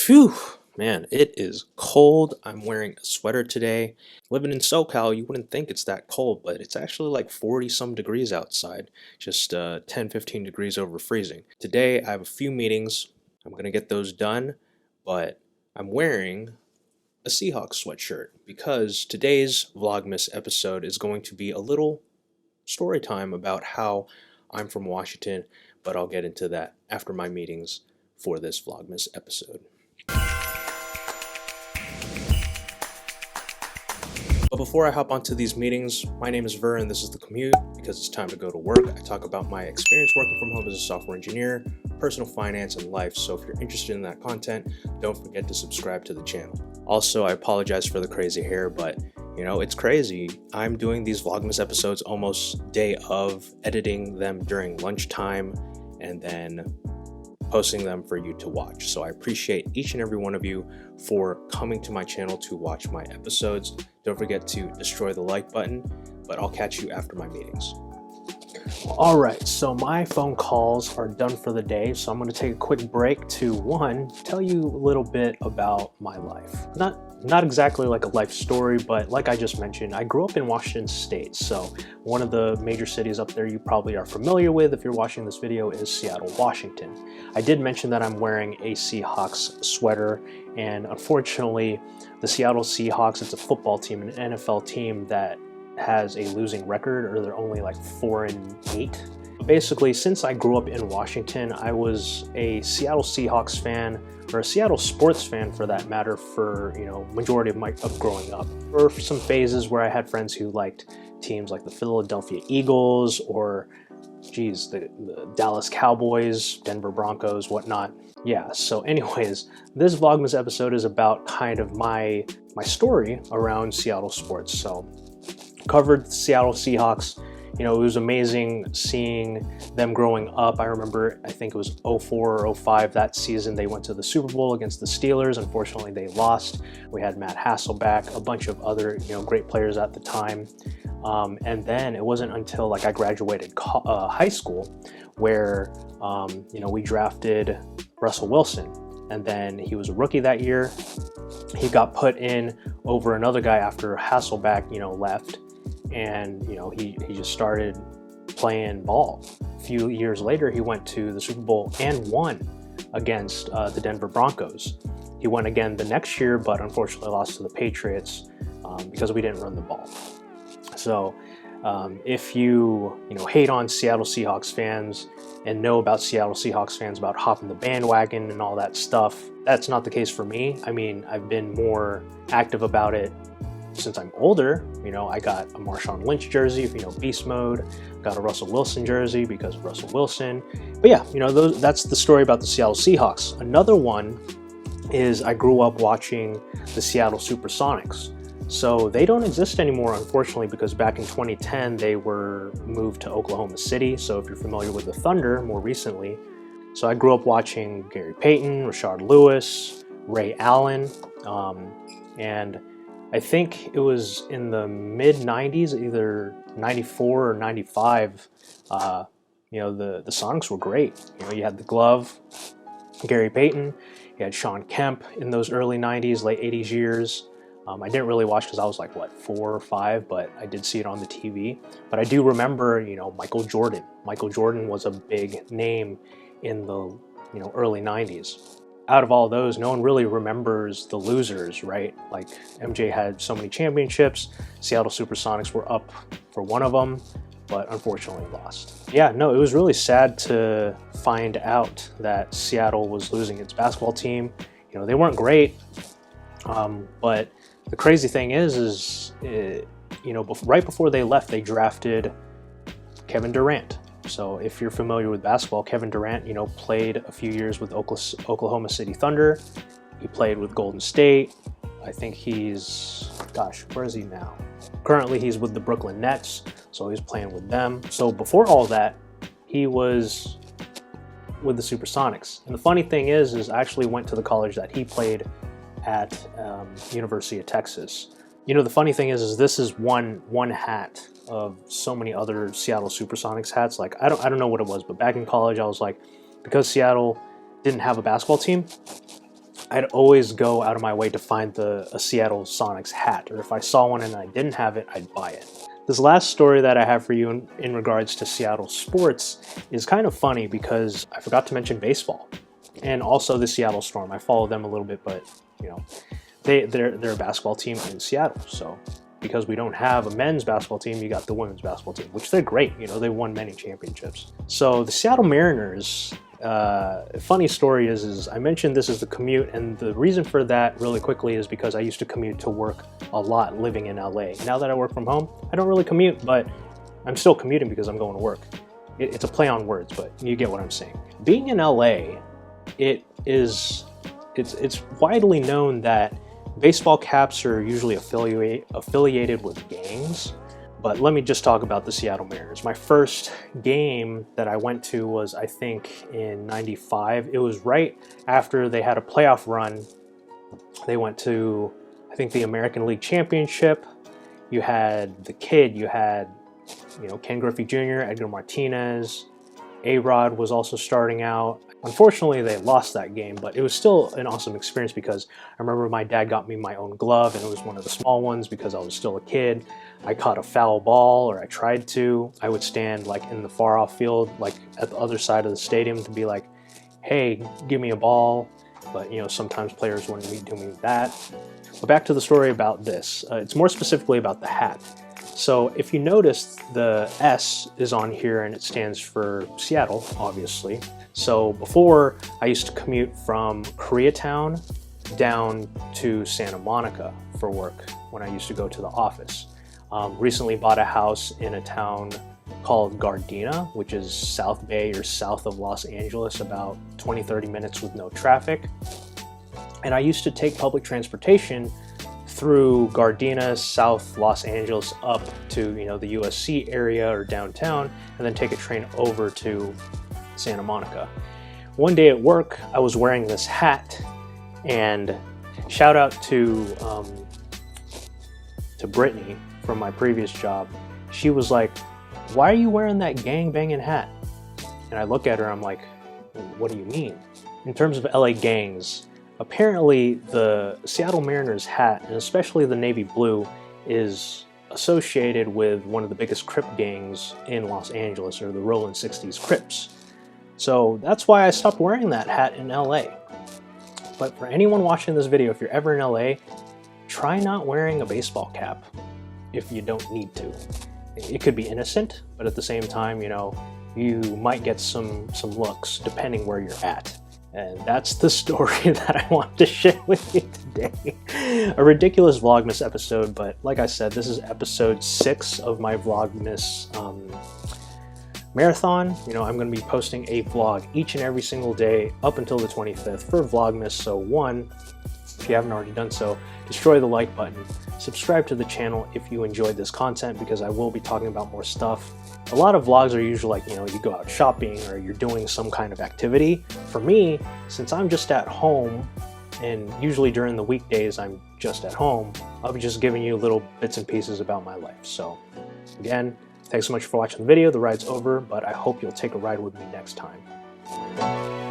Phew, man, it is cold. I'm wearing a sweater today. Living in SoCal, you wouldn't think it's that cold, but it's actually like 40 some degrees outside, just 10, 15 degrees over freezing. Today, I have a few meetings. I'm going to get those done, but I'm wearing a Seahawks sweatshirt because today's Vlogmas episode is going to be a little story time about how I'm from Washington, but I'll get into that after my meetings for this Vlogmas episode. But before I hop onto these meetings, my name is Ver and this is the Commute because it's time to go to work. I talk about my experience working from home as a software engineer, personal finance, and life. So if you're interested in that content, don't forget to subscribe to the channel. Also, I apologize for the crazy hair, but it's crazy. I'm doing these Vlogmas episodes almost day of, editing them during lunchtime, and then posting them for you to watch. So I appreciate each and every one of you for coming to my channel to watch my episodes. Don't forget to destroy the like button, but I'll catch you after my meetings. All right, so my phone calls are done for the day, so I'm going to take a quick break to tell you a little bit about my life. Not exactly like a life story, but like I just mentioned, I grew up in Washington State. So one of the major cities up there you probably are familiar with if you're watching this video is Seattle, Washington. I did mention that I'm wearing a Seahawks sweater, and unfortunately, the Seattle Seahawks, it's a football team, an NFL team that has a losing record, or they're only like 4-8. Basically, since I grew up in Washington, I was a Seattle Seahawks fan, or a Seattle sports fan for that matter, for majority of growing up. There were some phases where I had friends who liked teams like the Philadelphia Eagles or the Dallas Cowboys, Denver Broncos, whatnot. Yeah, so anyways, this Vlogmas episode is about kind of my story around Seattle sports. So covered the Seattle Seahawks. It was amazing seeing them growing up. I remember, I think it was 04 or 05 that season, they went to the Super Bowl against the Steelers. Unfortunately, they lost. We had Matt Hasselbeck, a bunch of other great players at the time. And then it wasn't until I graduated high school where we drafted Russell Wilson. And then he was a rookie that year. He got put in over another guy after Hasselbeck left. And he just started playing ball. A few years later, he went to the Super Bowl and won against the Denver Broncos. He won again the next year, but unfortunately lost to the Patriots because we didn't run the ball. So if you hate on Seattle Seahawks fans and know about Seattle Seahawks fans about hopping the bandwagon and all that stuff, that's not the case for me. I mean, I've been more active about it since I'm older. I got a Marshawn Lynch jersey, if Beast Mode. Got a Russell Wilson jersey because of Russell Wilson. But yeah, that's the story about the Seattle Seahawks. Another one is I grew up watching the Seattle Supersonics. So they don't exist anymore, unfortunately, because back in 2010, they were moved to Oklahoma City. So if you're familiar with the Thunder more recently. So I grew up watching Gary Payton, Rashard Lewis, Ray Allen, and I think it was in the mid 90s, either 94 or 95, the Sonics were great. You had the Glove, Gary Payton, you had Sean Kemp in those early 90s, late 80s years. I didn't really watch because I was 4 or 5, but I did see it on the TV. But I do remember, Michael Jordan. Michael Jordan was a big name in the, early 90s. Out of all those, no one really remembers the losers, right? Like MJ had so many championships. Seattle Supersonics were up for one of them, but unfortunately lost. Yeah, no, it was really sad to find out that Seattle was losing its basketball team. They weren't great, but the crazy thing is right before they left, they drafted Kevin Durant. So if you're familiar with basketball, Kevin Durant, played a few years with Oklahoma City Thunder. He played with Golden State. I think where is he now? Currently, he's with the Brooklyn Nets, so he's playing with them. So before all that, he was with the Supersonics. And the funny thing is I actually went to the college that he played at, University of Texas. The funny thing is this is one hat of so many other Seattle Supersonics hats. I don't know what it was, but back in college I was because Seattle didn't have a basketball team, I'd always go out of my way to find a Seattle Sonics hat, or if I saw one and I didn't have it, I'd buy it. This last story that I have for you in regards to Seattle sports is kind of funny because I forgot to mention baseball and also the Seattle Storm. I follow them a little bit, but you know, they're a basketball team in Seattle. So because we don't have a men's basketball team, you got the women's basketball team, which they're great. You know, they won many championships. So the Seattle Mariners, funny story is I mentioned this is the commute, and the reason for that really quickly is because I used to commute to work a lot living in LA. Now that I work from home, I don't really commute, but I'm still commuting because I'm going to work. It's a play on words, but you get what I'm saying. Being in LA, it's widely known that baseball caps are usually affiliated with gangs. But let me just talk about the Seattle Mariners. My first game that I went to was, I think, in '95. It was right after they had a playoff run. They went to, I think, the American League Championship. You had the Kid, you had, you know, Ken Griffey Jr., Edgar Martinez. A-Rod was also starting out. Unfortunately, they lost that game, but it was still an awesome experience because I remember my dad got me my own glove, and it was one of the small ones because I was still a kid. I caught a foul ball, or I tried to. I would stand like in the far off field, like at the other side of the stadium, to be like, hey, give me a ball. But you know, sometimes players wouldn't do me that. But back to the story about this. It's more specifically about the hat. So if you notice, the S is on here and it stands for Seattle, obviously. So before, I used to commute from Koreatown down to Santa Monica for work when I used to go to the office. Recently bought a house in a town called Gardena, which is South Bay or south of Los Angeles, about 20-30 minutes with no traffic. And I used to take public transportation through Gardena, South Los Angeles, up to, you know, the USC area or downtown, and then take a train over to Santa Monica. One day at work, I was wearing this hat, and shout out to Brittany from my previous job. She was like, "Why are you wearing that gang-banging hat?" And I look at her, I'm like, "What do you mean?" In terms of LA gangs, apparently the Seattle Mariners hat, and especially the navy blue, is associated with one of the biggest Crip gangs in Los Angeles, or the Rollin' 60s Crips. So that's why I stopped wearing that hat in LA. But for anyone watching this video, if you're ever in LA, try not wearing a baseball cap if you don't need to. It could be innocent, but at the same time, you know, you might get some looks depending where you're at. And that's the story that I wanted to share with you today. A ridiculous Vlogmas episode, but like I said, this is episode 6 of my Vlogmas marathon. You know, I'm going to be posting a vlog each and every single day up until the 25th for Vlogmas. So one, if you haven't already done so, destroy the like button. Subscribe to the channel if you enjoyed this content, because I will be talking about more stuff. A lot of vlogs are usually like, you know, you go out shopping or you're doing some kind of activity. For me, since I'm just at home, and usually during the weekdays I'm just at home, I'll be just giving you little bits and pieces about my life. So again, thanks so much for watching the video. The ride's over, but I hope you'll take a ride with me next time.